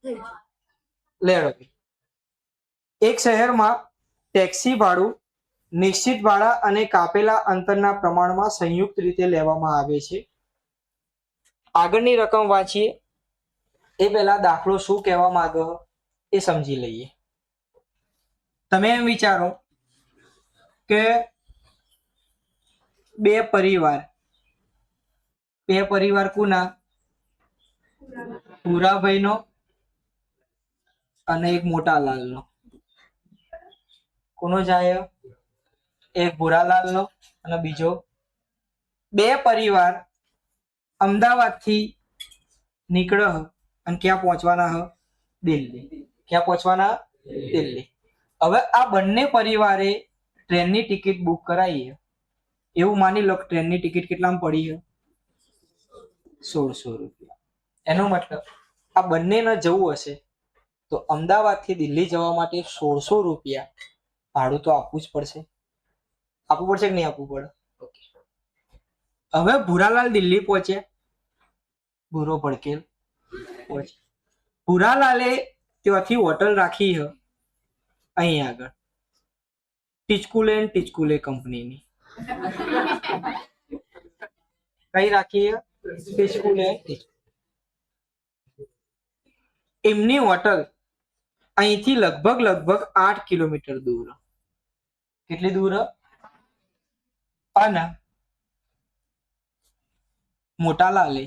લેડો, એક શહેરમાં ટેક્સી ભાડું નિશ્ચિત ભાડા અને કાપેલા અંતરના પ્રમાણમાં સંયુક્ત રીતે લેવામાં આવે છે. આગળની રકમ વાંચીએ એ પહેલા દાખલો શું કહેવા માંગે એ સમજી લઈએ. તમે એમ વિચારો કે બે પરિવાર કોના? ભૂરાભાઈનો અને એક મોટાલાલનો. કોનો જાય? એક ભૂરાલાલનો અને બીજો. બે પરિવાર અમદાવાદથી નીકળે અને ક્યાં પહોંચવાના હ? દિલ્હી. ક્યાં પહોંચવાના? દિલ્હી. હવે આ બંને પરિવારે ટ્રેનની ટિકિટ બુક કરાવી. એવું માની લો કે ટ્રેનની ટિકિટ કેટલામાં પડી છે? 1600 રૂપિયા. એનો મતલબ આ બંનેને જવું હશે તો અમદાવાદથી દિલ્હી જવા માટે 1600 રૂપિયા ભાડું તો આપવું જ પડશે. આપવું પડશે કે નહીં આપવું પડે? હવે ભૂરાલાલ દિલ્હી પહોંચ્યા. ભૂરો ભડકેલ પહોંચ્યા. ભૂરાલાલે ત્યાંથી હોટલ રાખી છે અહીં આગળ, ટિચકુલે કંપનીની. કઈ રાખી છે? ટિચકુલે. એમની હોટલ અહીંથી લગભગ 8 કિલોમીટર દૂર. કેટલી દૂર? અને મોટાલાલે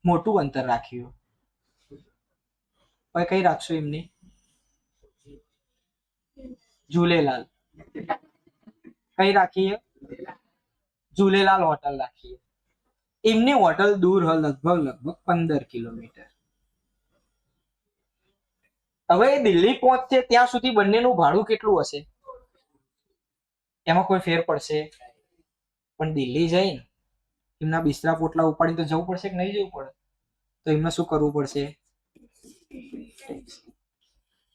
મોટું અંતર રાખ્યું. હવે કઈ રાખશો એમને? ઝૂલેલાલ. કઈ રાખીએ? ઝૂલેલાલ હોટલ રાખીએ. એમની હોટલ દૂર હ લગભગ 15 કિલોમીટર. હવે દિલ્હી પહોંચશે ત્યાં સુધી બંનેનું ભાડું કેટલું હશે? એમાં કોઈ ફેર પડશે? પણ દિલ્હી જઈને એમના બિસ્તરા પોટલા ઉપાડીને તો જવું પડશે કે નહીં જવું પડે? તો એમને શું કરવું પડશે?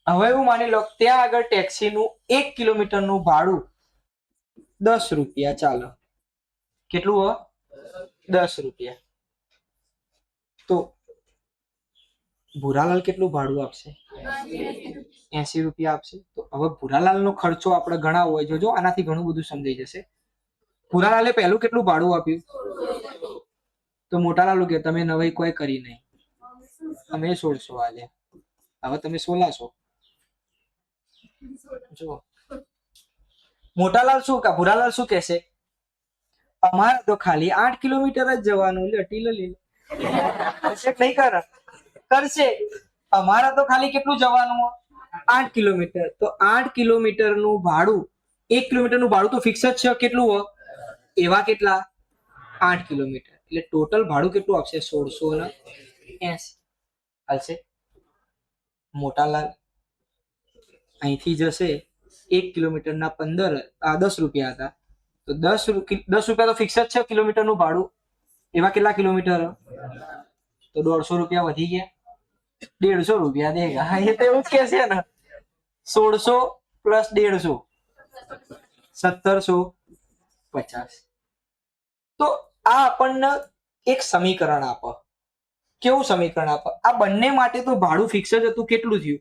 હવે એવું માની લો ત્યાં આગળ ટેક્સીનું 1 કિલોમીટરનું ભાડું 10 રૂપિયા ચાલે. કેટલું હો? 10 રૂપિયા. તો ભૂરાલાલ કેટલું ભાડું આપશે? 80 રૂપિયા આપશે. તો હવે ભૂરાલાલનો ખર્ચો આપણે ગણાવો હોય, જોજો આનાથી ઘણું બધું સમજાઈ જશે. ભૂરાલાલે પહેલું કેટલું ભાડું આપ્યું? તો મોટાલાલ કે તમે નવાઈ કોઈ કરી નહીં, અમે 1600 આલ્યા. હવે તમે 1600. જો મોટાલાલ શું ભૂરાલાલ શું કહેશે? અમારે તો ખાલી 8 કિલોમીટર જ જવાનું. નહીં કરે? કરશે. અમારા તો ખાલી કેટલું જવાનું? 8 કિલોમીટર. તો 8 કિલોમીટરનું ભાડું, 1 કિલોમીટરનું ભાડું તો ફિક્સ જ છે. કેટલું હોય? એવા કેટલા? 8 કિલોમીટર. એટલે ટોટલ ભાડું કેટલું આપશે? 1680. હાલશે? મોટાલાલ અહીંથી જશે 1 કિલોમીટરના 10 રૂપિયા હતા. તો 10 રૂપિયા તો ફિક્સ જ છે કિલોમીટરનું ભાડું. એવા કેટલા કિલોમીટર? તો 150 રૂપિયા વધી ગયા. 150 રૂપિયા દેગા. એ તો એવું જ કે છે ને. 1600 પ્લસ 150 1750. તો આ આપણને એક સમીકરણ આપે. કેવું સમીકરણ આપે? આ બંને માટે તો ભાડું ફિક્સ જ હતું. કેટલું થયું?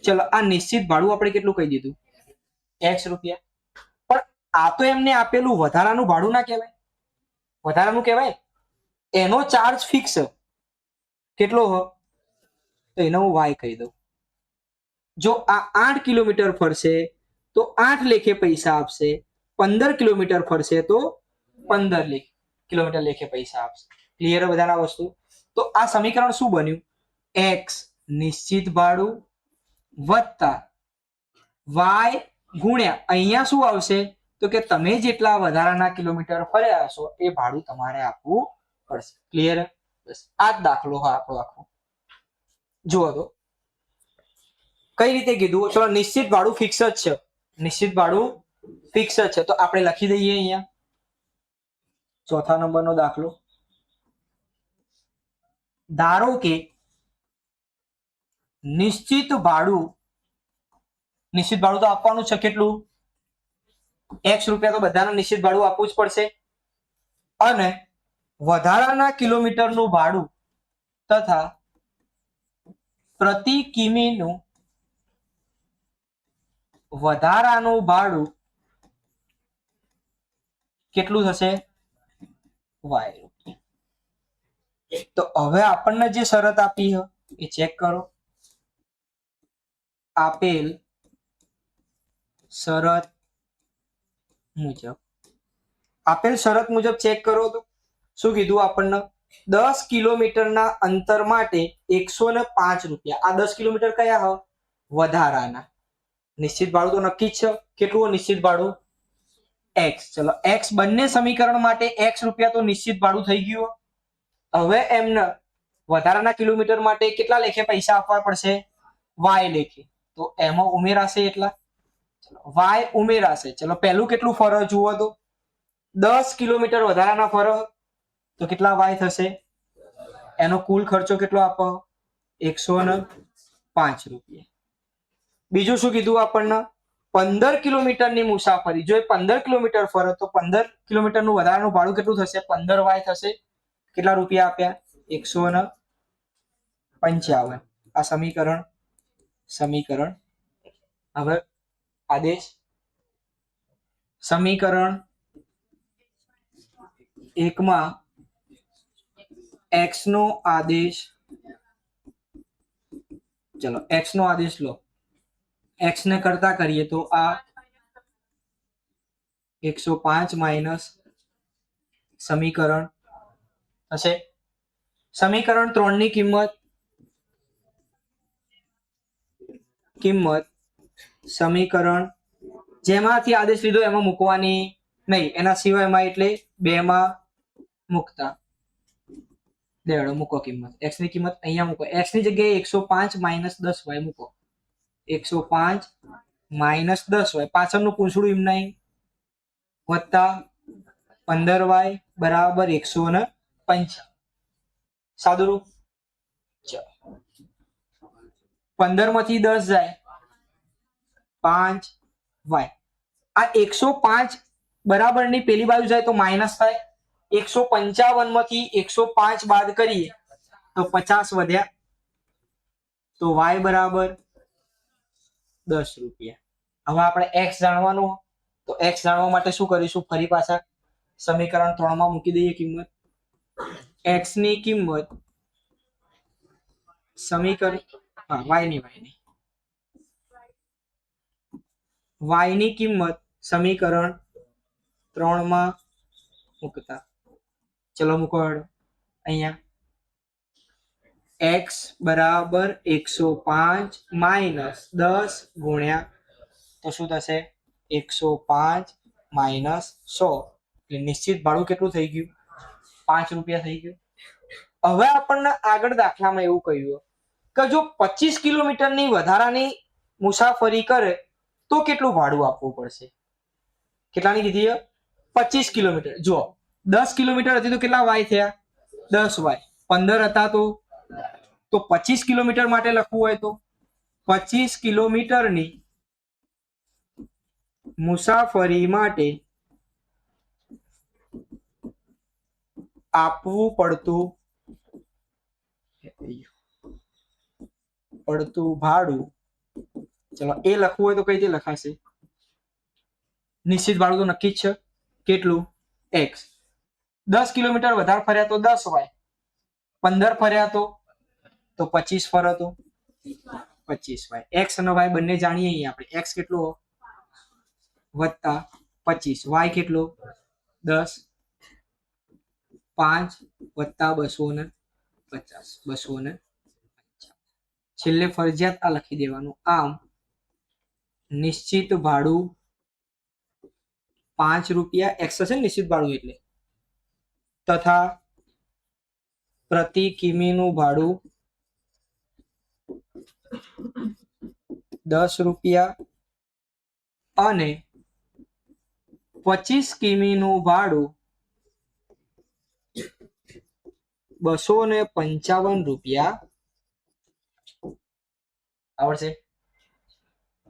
ચલો આ નિશ્ચિત ભાડું આપણે કેટલું કહી દીધું? X રૂપિયા. પણ આ તો એમને આપેલું વધારાનું ભાડું ના કહેવાય? વધારાનું કહેવાય. એનો ચાર્જ ફિક્સ કેટલો હો? તો એનો હું Y કહી દઉં. જો આ 8 કિલોમીટર ફરશે તો 8 લેખે પૈસા આપશે. 15 કિલોમીટર ફરશે તો 15 કિલોમીટર લેખે પૈસા આપશે. ક્લિયર બધાના વસ્તુ? તો આ સમીકરણ શું બન્યું? X નિશ્ચિત ભાડું વત્તા Y ગુણ્યા અહીંયા શું આવશે? તો કે તમે જેટલા વધારાના કિલોમીટર ફર્યા હશો એ ભાડું તમારે આપવું પડશે. ક્લિયર? બસ આ જ દાખલો હા આપણો આખો. જુઓ તો કઈ રીતે કીધું? ચલો નિશ્ચિત ભાડું ફિક્સ જ છે. નિશ્ચિત ભાડું ફિક્સ જ છે તો આપણે લખી દઈએ અહીંયા. ચોથા નંબરનો દાખલો. ધારો કે નિશ્ચિત ભાડું તો આપવાનું છે. કેટલું? X રૂપિયા તો બધાને નિશ્ચિત ભાડું આપવું જ પડશે. અને વધારાના કિલોમીટરનું ભાડું તથા પ્રતિ કિમીનું વધારાનું ભાડું કેટલું થશે? વાય રૂપિયા. તો હવે આપણને જે શરત આપી છે એ ચેક કરો. આપેલ શરત મુજબ ચેક કરો તો શું કીધું આપણને? 10 કિલોમીટરના અંતર માટે 105 રૂપિયા. આ 10 કિલોમીટર કયા હ? વધારાના. નિશ્ચિત ભાડું તો નક્કી જ છે. કેટલું નિશ્ચિત ભાડું? x. ચલો x બંને સમીકરણ માટે x રૂપિયા તો નિશ્ચિત ભાડું થઈ ગયું. હવે એમને વધારાના કિલોમીટર માટે કેટલા લેખે પૈસા આપવા પડશે? y લેખે. તો એમાં ઉમેરાશે એટલા. y ઉમેરાશે. ચલો પહેલું કેટલું ફરક જુઓ તો 10 કિલોમીટર વધારાના ફરક, તો કેટલા y થશે? એનો કુલ ખર્ચો કેટલો આપો? 105 રૂપિયા. બીજું શું કીધું આપણને? 15 કિલોમીટરની મુસાફરી. જો 15 કિલોમીટર ફરે તો 15 કિલોમીટરનું વધારાનું ભાડું કેટલું થશે? 15y થશે. કેટલા રૂપિયા આપ્યા? 155. આ સમીકરણ. હવે આદેશ. સમીકરણ 1 માં x નો આદેશ. ચલો x નો આદેશ લો. x ને કરતા કરીએ તો આ 105 માઇનસ સમીકરણ હશે. સમીકરણ 3 ની કિંમત સમીકરણ જેમાંથી આદેશ લીધો એમાં મૂકવાની નહીં, એના સિવાયમાં એટલે 2 માં મૂકતા. દેડો મૂકો કિંમત. x ની કિંમત અહીંયા મૂકો. x ની જગ્યાએ 105 માઇનસ 10y મૂકો. 105 માઇનસ 10y પાછળનું પૂંછડું એમ નહીં વત્તા 15y બરાબર 155. સાદું રૂપ. 15 માંથી 10 જાય 5y. આ 105 બરાબર ની પેલી બાજુ જાય તો માઇનસ થાય. 155 માંથી 105 બાદ કરીએ તો 50 વધ્યા. તો y બરાબર 10 રૂપિયા. હવે આપણે x જાણવાનું. તો x જાણવા માટે શું કરીશું? ફરી પાછા સમીકરણ 3 માં મૂકી દઈએ કિંમત. x ની કિંમત સમીકરણ y ની કિંમત સમીકરણ 3 માં મૂકતા. ચલો મૂકો. અહીંયા x બરાબર 105 માઇનસ 10 ગુણ્યા તો શું થશે? 105 માઇનસ 100. એટલે નિશ્ચિત ભાડું કેટલું થઈ ગયું? 5 રૂપિયા થઈ ગયું. હવે આપણને આગળ દાખલામાં એવું કહ્યું કે જો 25 કિલોમીટરની વધારાની મુસાફરી કરે તો કેટલું ભાડું આપવું પડશે? કેટલાની કીધી? 25 કિલોમીટર. જો 10 કિલોમીટર હતી તો કેટલા y થયા? 10y. 15 હતા તો 25 કિલોમીટર માટે લખવું હોય તો 25 કિલોમીટરની મુસાફરી માટે આપવું પડતું ભાડું. ચલો એ લખવું હોય તો કઈ રીતે લખાશે? નિશ્ચિત ભાડું તો નક્કી જ છે. કેટલું? x. 10 કિલોમીટર વધારે ફર્યા તો 10y. 15 ફર્યા તો 25 ફર્યો તો 25y. x અને y બંને જાણીએ. અહીં આપણે x કેટલો વત્તા 25, y કેટલો 10, 5 વત્તા 250, 250. છેલ્લે ફરજિયાત આ લખી દેવાનું. આમ નિશ્ચિત ભાડું 5 રૂપિયા x હશે નિશ્ચિત ભાડું એટલે, તથા પ્રતિ કિમીનું ભાડું 10 રૂપિયા અને 25 કિમીનું ભાડું 255 રૂપિયા આવડશે.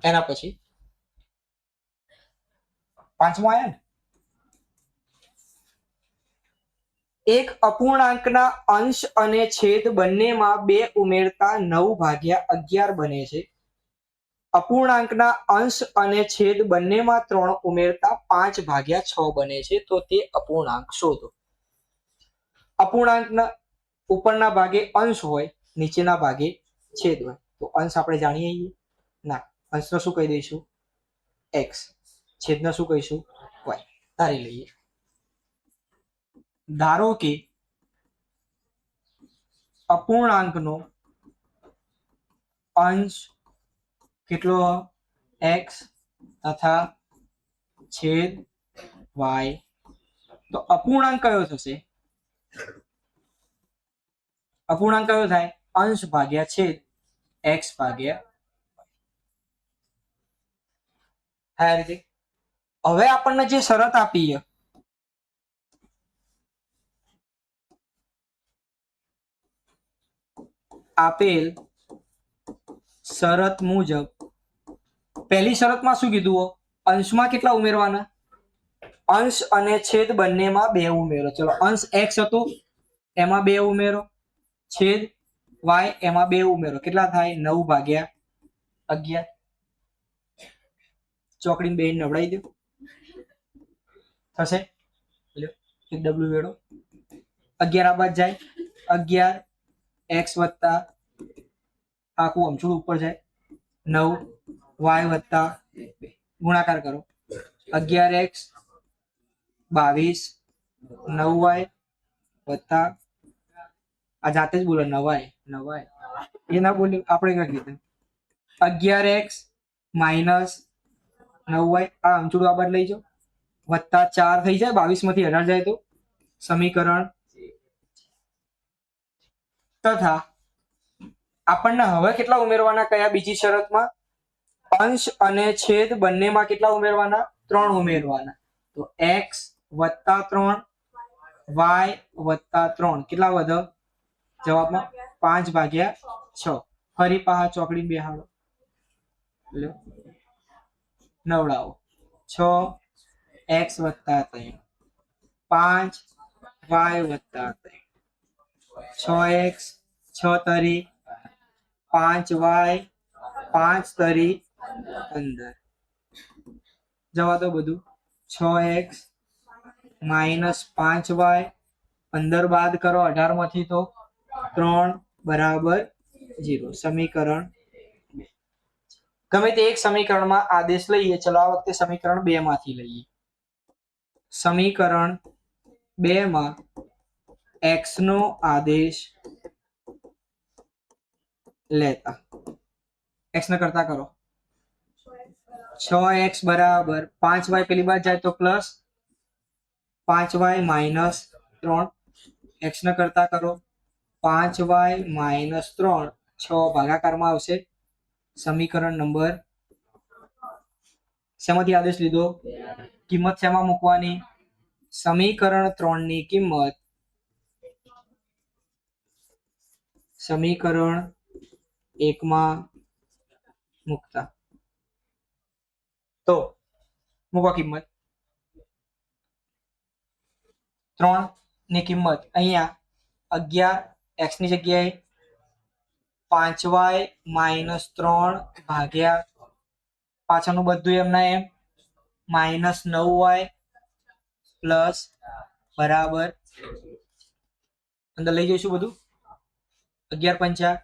એના પછી પાંચમો આયા ને એક અપૂર્ણાંકના અંશ અને છેદ બંનેમાં 2 ઉમેરતા 9/11 બને છે. અપૂર્ણાંકના અંશ અને છેદ બંનેમાં 3 ઉમેરતા 5/6 બને છે. તો તે અપૂર્ણાંક શોધો. અપૂર્ણાંકના ઉપરના ભાગે અંશ હોય, નીચેના ભાગે છેદ હોય. તો અંશ આપણે જાણીએ ના, અંશનો શું કહી દઈશું? x. છેદનો શું કહીશું? y. ધારી લઈએ. ધારો કે અપૂર્ણાંકનો અંશ કેટલો x તથા છેદ y. તો અપૂર્ણાંક કયો થશે? અપૂર્ણાંક કયો થાય? અંશ ભાગ્યા છેદ, x ભાગ્યા આ રીતે. હવે આપણને જે શરત આપી છે, આપેલ શરત મુજબ પહેલી શરતમાં શું કીધું? અંશમાં કેટલા ઉમેરવાના? અંશ અને છેદ બંનેમાં 2 ઉમેરો. ચલો, અંશ x હતો એમાં 2 ઉમેરો, છેદ y એમાં 2 ઉમેરો. કેટલા થાય? 9/11. ચોકડીને 2 નવડાવી દો, થશે? એક ડબલું વેડો, 11 આ બાદ જાય, 11 x વત્તા આખું અમથું ઉપર જાય 9 y વત્તા ગુણાકાર કરો, 11x 22 9y વત્તા આ જાતે જ બોલો 9y એ ના બોલ્યું, આપણે કઈ કીધું 11x માઇનસ 9y આ અમથું આ બાદ લઈ જાઓ, વત્તા 4 થઈ જાય, 22 માંથી 18 જાય તો સમીકરણ. તથા આપણને હવે કેટલા ઉમેરવાના? કયા? બીજી શરતમાં અંશ અને છેદ બંનેમાં કેટલા ઉમેરવાના? 3 ઉમેરવાના. તો x વત્તા 3 y વત્તા 3 કેટલા વધે જવાબમાં? 5/6. ફરી પાછા ચોકડી બેહાડો, નવડાવો, 6x વત્તા 3 5y વત્તા 3 6x 6 તરી 5y 5 તરી 15. જવા દો બધું. 6x માઇનસ 5y 15 બાદ કરો 18 માંથી તો 3 બરાબર 0. સમીકરણ. ગમે તે એક સમીકરણમાં આદેશ લઈએ. ચલો આ વખતે સમીકરણ 2 માંથી લઈએ. સમીકરણ 2 માં x નો આદેશ લેતા x ને કરતા કરો. 6x બરાબર 5y પેલી બાદ જાય તો પ્લસ 5y માઇનસ 3. x ને કરતા કરો 5y માઇનસ 3. 6 ભાગાકારમાં આવશે. સમીકરણ નંબર. શેમાંથી આદેશ લીધો? કિંમત શેમાં મૂકવાની? સમીકરણ 3 ની કિંમત સમીકરણ 1 માં મૂકતા. તો મૂકો કિંમત. 3 ની કિંમત અહીંયા 11 x ની જગ્યાએ 5y માઇનસ 3 ભાગ્યા પાછળનું બધું એમના એમ માઇનસ 9y પ્લસ બરાબર અંદર લઈ જઈશું બધું. 11 પંચા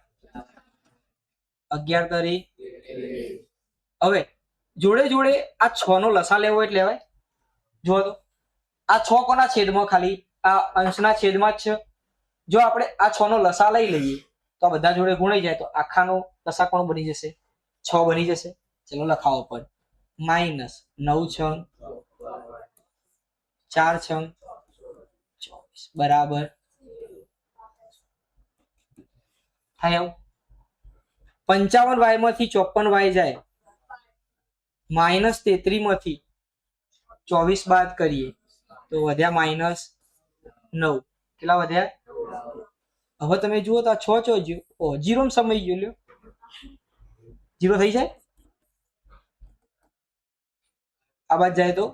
11 તરી. હવે જોડે જોડે આ 6 નો લસા લેવો એટલે લેવાય. જુઓ તો આ 6 કોના છેદમાં? ખાલી આ અંશના છેદમાં જ છે. જો આપણે આ 6 નો લસા લઈ લઈએ તો આ બધા જોડે ગુણાઈ જાય તો આખાનો લસા કોણ બની જશે? 6 બની જશે. ચલો લખાવો પર માઇનસ 9 6 4 6 24 બરાબર થાય. 55y માંથી 54y જાય, માઇનસ 33 માંથી 24 બાદ કરીએ તો વધ્યા માઇનસ 9. કેટલા વધ્યા? હવે તમે જુઓ તો આ 6 ચો ગયો, 0 સમય ગયો. લ્યો 0 થઈ જાય. આ બાદ જાય તો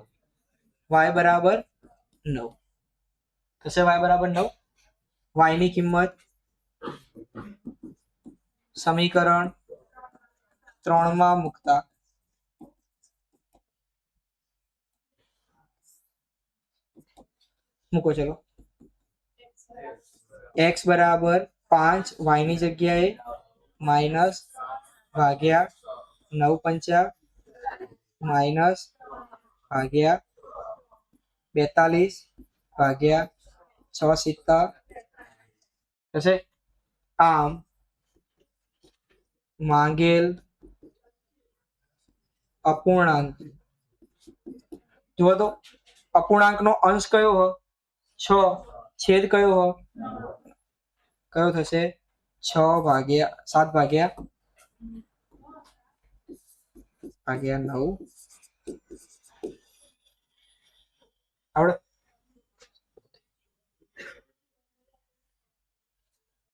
y બરાબર 9 થશે y બરાબર 9. y ની કિંમત સમીકરણ 3 માં મૂકતા મૂકો. ચલો x બરાબર 5 y ની જગ્યાએ માઇનસ ભાગ્યા 9 પંચા માઇનસ ભાગ્યા 42 ભાગ્યા 6 સિત્તા થશે. આમ માંગેલ અપૂર્ણાંક, જુઓ તો અપૂર્ણાંક નો અંશ કયો હો? 6. છેદ કયો હો? કયો થશે? 6 ભાગ્યા 7 ભાગ્યા 9. આવડે?